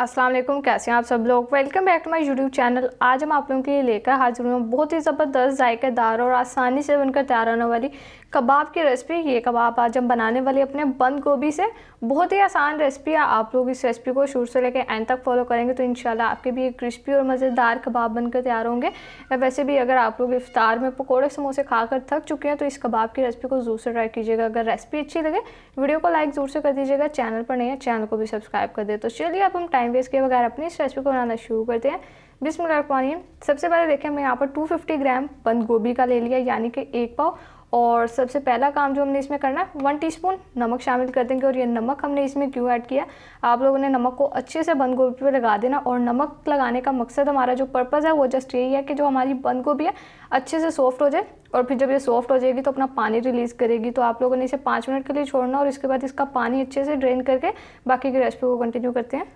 अस्सलाम वालेकुम, कैसे हैं आप सब लोग। Welcome back to my YouTube channel. आज हम आप लोगों के लिए लेकर हाजिर हूँ बहुत ही ज़बरदस्त, जायकेदार और आसानी से बनकर तैयार होने वाली कबाब की रेसिपी। ये कबाब आज हम बनाने वाले अपने बंद गोभी से। बहुत ही आसान रेसिपी है। आप लोग इस रेसिपी को शुरू से लेकर एंड तक फॉलो करेंगे तो इंशाल्लाह आपके भी एक क्रिस्पी और मज़ेदार कबाब बनकर तैयार होंगे। वैसे भी अगर आप लोग इफ्तार में पकौड़े समोसे खाकर थक चुके हैं तो इस कबाब की रेसिपी को ज़रूर से ट्राई कीजिएगा। अगर रेसिपी अच्छी लगे वीडियो को लाइक ज़रूर से कर दीजिएगा। चैनल पर नहीं है चैनल को भी सब्सक्राइब कर दे। तो चलिए अब हम टाइम वेस्ट किए बगैर अपनी इस रेसिपी को बनाना शुरू करते हैं। बिस्मिल्लाहिर्रहमानिर्रहीम। सबसे पहले देखें मैं यहाँ पर 250 ग्राम बंद गोभी का ले लिया, यानी कि 1 पाव। और सबसे पहला काम जो हमने इसमें करना है 1 टीस्पून नमक शामिल कर देंगे। और ये नमक हमने इसमें क्यों ऐड किया, आप लोगों ने नमक को अच्छे से बंद गोभी पे लगा देना। और नमक लगाने का मकसद, हमारा जो पर्पज़ है वो जस्ट यही है कि जो हमारी बंद गोभी है अच्छे से सॉफ्ट हो जाए। और फिर जब ये सॉफ्ट हो जाएगी तो अपना पानी रिलीज़ करेगी। तो आप लोगों ने इसे 5 मिनट के लिए छोड़ना और इसके बाद इसका पानी अच्छे से ड्रेन करके बाकी की रेसिपी को कंटिन्यू करते हैं।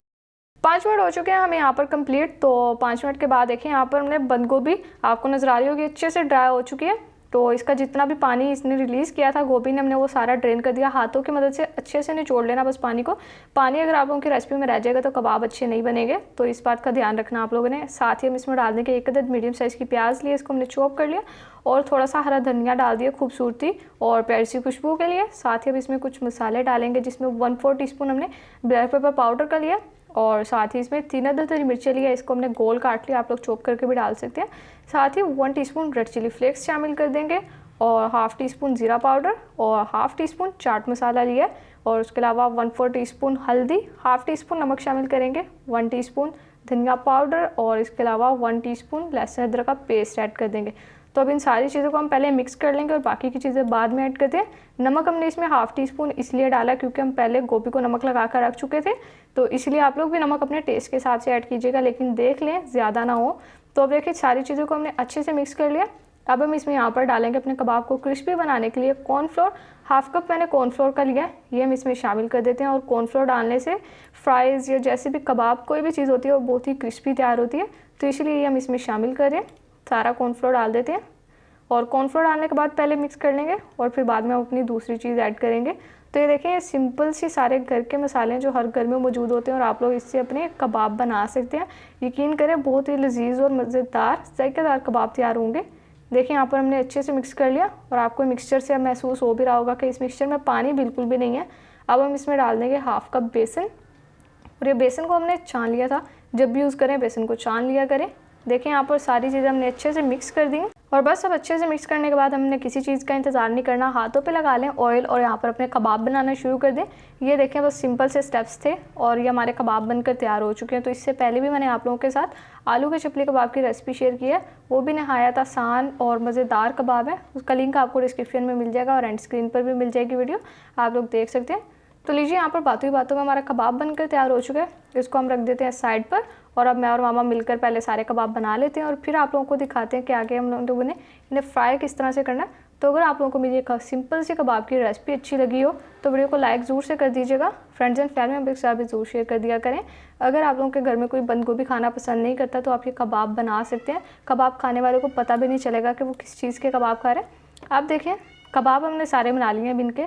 5 मिनट हो चुके हैं हमें यहाँ पर कंप्लीट। तो 5 मिनट के बाद देखें यहाँ पर हमने बंद गोभी आपको नज़र आ रही होगी अच्छे से ड्राई हो चुकी है। तो इसका जितना भी पानी इसने रिलीज़ किया था गोभी ने, हमने वो सारा ड्रेन कर दिया। हाथों की मदद से अच्छे से निचोड़ लेना बस पानी को। पानी अगर आप लोगों की रेसिपी में रह जाएगा तो कबाब अच्छे नहीं बनेंगे, तो इस बात का ध्यान रखना आप लोगों ने। साथ ही हम इसमें डाल देंगे 1 अदद मीडियम साइज़ की प्याज लिए, इसको हमने चॉप कर लिया। और थोड़ा सा हरा धनिया डाल दिया खूबसूरती और प्यारी सी खुशबू के लिए। साथ ही अब इसमें कुछ मसाले डालेंगे, जिसमें 1/4 टीस्पून हमने ब्लैक पेपर पाउडर का लिया। और साथ ही इसमें 3 अदद हरी मिर्चें लिया, इसको हमने गोल काट लिया, आप लोग चॉप करके भी डाल सकते हैं। साथ ही 1 टीस्पून रेड चिली फ्लेक्स शामिल कर देंगे और 1/2 टीस्पून ज़ीरा पाउडर और 1/2 टीस्पून चाट मसाला लिया है। और उसके अलावा 1/4 टीस्पून हल्दी, 1/2 टीस्पून नमक शामिल करेंगे, 1 टीस्पून धनिया पाउडर और इसके अलावा 1 टीस्पून लहसुन अदरक का पेस्ट ऐड कर देंगे। तो अब इन सारी चीज़ों को हम पहले मिक्स कर लेंगे और बाकी की चीज़ें बाद में ऐड करते हैं। नमक हमने इसमें 1/2 टीस्पून इसलिए डाला क्योंकि हम पहले गोभी को नमक लगा कर रख चुके थे, तो इसलिए आप लोग भी नमक अपने टेस्ट के हिसाब से ऐड कीजिएगा, लेकिन देख लें ज़्यादा ना हो। तो अब देखिए सारी चीज़ों को हमने अच्छे से मिक्स कर लिया। अब हम इसमें यहाँ पर डालेंगे अपने कबाब को क्रिस्पी बनाने के लिए कॉर्नफ्लोर। 1/2 कप मैंने कॉर्नफ्लोर का लिया है, ये हम इसमें शामिल कर देते हैं। और कॉर्नफ्लोर डालने से फ्राइज़ या जैसे भी कबाब कोई भी चीज़ होती है वो बहुत ही क्रिस्पी तैयार होती है, तो इसलिए ये हम इसमें शामिल करें। सारा कॉर्नफ्लोर डाल देते हैं और कॉर्नफ्लोर डालने के बाद पहले मिक्स कर लेंगे और फिर बाद में हम अपनी दूसरी चीज़ ऐड करेंगे। तो ये देखें, ये सिंपल सी सारे घर के मसाले हैं जो हर घर में मौजूद होते हैं और आप लोग इससे अपने कबाब बना सकते हैं। यकीन करें बहुत ही लजीज और मज़ेदार जायकेदार कबाब तैयार होंगे। देखिए यहाँ पर हमने अच्छे से मिक्स कर लिया और आपको मिक्सचर से महसूस हो भी रहा होगा कि इस मिक्सचर में पानी बिल्कुल भी नहीं है। अब हम इसमें डाल देंगे 1/2 कप बेसन। और ये बेसन को हमने छान लिया था, जब भी यूज़ करें बेसन को छान लिया करें। देखिए यहाँ पर सारी चीज़ें हमने अच्छे से मिक्स कर दी हैं और बस अब अच्छे से मिक्स करने के बाद हमने किसी चीज़ का इंतज़ार नहीं करना, हाथों पे लगा लें ऑयल और यहाँ पर अपने कबाब बनाना शुरू कर दें। ये देखें बस सिंपल से स्टेप्स थे और ये हमारे कबाब बनकर तैयार हो चुके हैं। तो इससे पहले भी मैंने आप लोगों के साथ आलू के चपली कबाब की रेसिपी शेयर की है, वो भी नहायत आसान और मज़ेदार कबाब है। उसका लिंक आपको डिस्क्रिप्शन में मिल जाएगा और एंड स्क्रीन पर भी मिल जाएगी वीडियो, आप लोग देख सकते हैं। तो लीजिए यहाँ पर बातों ही बातों में हमारा कबाब बनकर तैयार हो चुका है, इसको हम रख देते हैं साइड पर। और अब मैं और मामा मिलकर पहले सारे कबाब बना लेते हैं और फिर आप लोगों को दिखाते हैं कि आगे हम लोगों ने इन्हें फ्राई किस तरह से करना है। तो अगर आप लोगों को मेरी एक सिंपल सी कबाब की रेसिपी अच्छी लगी हो तो वीडियो को लाइक ज़रूर से कर दीजिएगा। फ्रेंड्स एंड फैमिली मेम्बर्स के साथ भी ज़रूर शेयर कर दिया करें। अगर आप लोगों के घर में कोई बंद गोभी खाना पसंद नहीं करता तो आप ये कबाब बना सकते हैं। कबाब खाने वाले को पता भी नहीं चलेगा कि वो किस चीज़ के कबाब खा रहे हैं। आप देखें कबाब हमने सारे बना लिए हैं बिन के।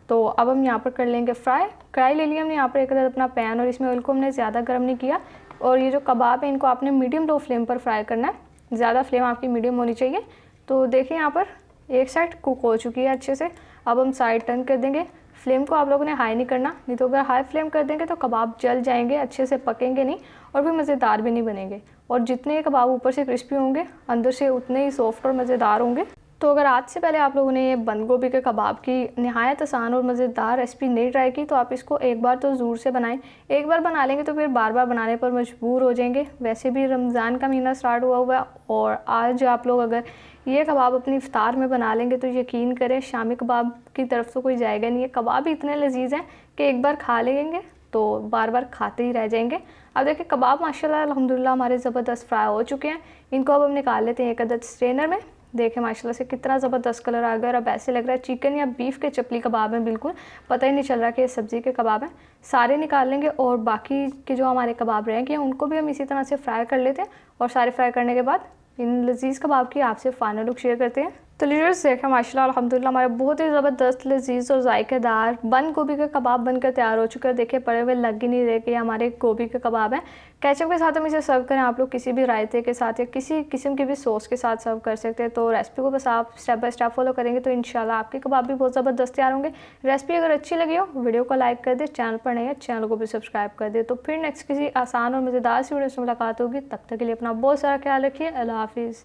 तो अब हम यहाँ पर कर लेंगे फ्राई। कढ़ाई ले लिया हमने यहाँ पर एक अदद अपना पैन और इसमें ऑयल को हमने ज़्यादा गर्म नहीं किया। और ये जो कबाब है इनको आपने मीडियम लो फ्लेम पर फ्राई करना है, ज़्यादा फ्लेम आपकी मीडियम होनी चाहिए। तो देखिए यहाँ पर एक साइड कुक हो चुकी है अच्छे से। अब हम साइड टर्न कर देंगे। फ्लेम को आप लोगों ने हाई नहीं करना, नहीं तो अगर हाई फ्लेम कर देंगे तो कबाब जल जाएंगे, अच्छे से पकेंगे नहीं और भी मज़ेदार भी नहीं बनेंगे। और जितने कबाब ऊपर से क्रिस्पी होंगे अंदर से उतने ही सॉफ्ट और मज़ेदार होंगे। तो अगर आज से पहले आप लोगों ने ये बंद गोभी के कबाब की नहायत आसान और मज़ेदार रेसिपी नहीं ट्राई की तो आप इसको एक बार तो ज़रूर से बनाएं। एक बार बना लेंगे तो फिर बार बार बनाने पर मजबूर हो जाएंगे। वैसे भी रमज़ान का महीना स्टार्ट हुआ है और आज आप लोग अगर ये कबाब अपनी इफ्तार में बना लेंगे तो यकीन करें शामी कबाब की तरफ तो कोई जाएगा नहीं है। कबाब इतने लजीज हैं कि एक बार खा लेंगे तो बार बार खाते ही रह जाएंगे। अब देखिए कबाब माशाल्लाह अल्हम्दुलिल्लाह हमारे ज़बरदस्त फ्राई हो चुके हैं। इनको अब हम निकाल लेते हैं एक अदद स्ट्रेनर में। देखें माशाल्लाह से कितना ज़बरदस्त कलर आ गया और अब ऐसे लग रहा है चिकन या बीफ के चपली कबाब हैं, बिल्कुल पता ही नहीं चल रहा कि ये सब्ज़ी के कबाब हैं। सारे निकाल लेंगे और बाकी के जो हमारे कबाब रह गए उनको भी हम इसी तरह से फ्राई कर लेते हैं। और सारे फ्राई करने के बाद इन लजीज़ कबाब की आपसे फाइनल लुक शेयर करते हैं। तो लीडर्स देखें माशाल्लाह अल्हम्दुलिल्लाह हमारे बहुत ही ज़बरदस्त लजीज़ और जायकेदार बंद गोभी का कबाब बनकर तैयार हो चुका है। देखिए पड़े हुए लग ही नहीं रहे कि ये हमारे गोभी के कबाब हैं। केचप के साथ हम इसे सर्व करें, आप लोग किसी भी रायते के साथ या किसी किस्म की भी सॉस के साथ सर्व कर सकते हैं। तो रेसिपी को बस आप स्टेप बाय स्टेप फॉलो करेंगे तो इंशाल्लाह आपके कबाब भी बहुत ज़बरदस्त तैयार होंगे। रेसिपी अगर अच्छी लगी हो वीडियो को लाइक कर दे, चैनल पर नहीं है चैनल को भी सब्सक्राइब कर दे। तो फिर नेक्स्ट किसी आसान और मज़ेदार सी वीडियो से मुलाकात होगी, तब तक के लिए अपना बहुत सारा ख्याल रखिए। अल्लाह हाफिज़।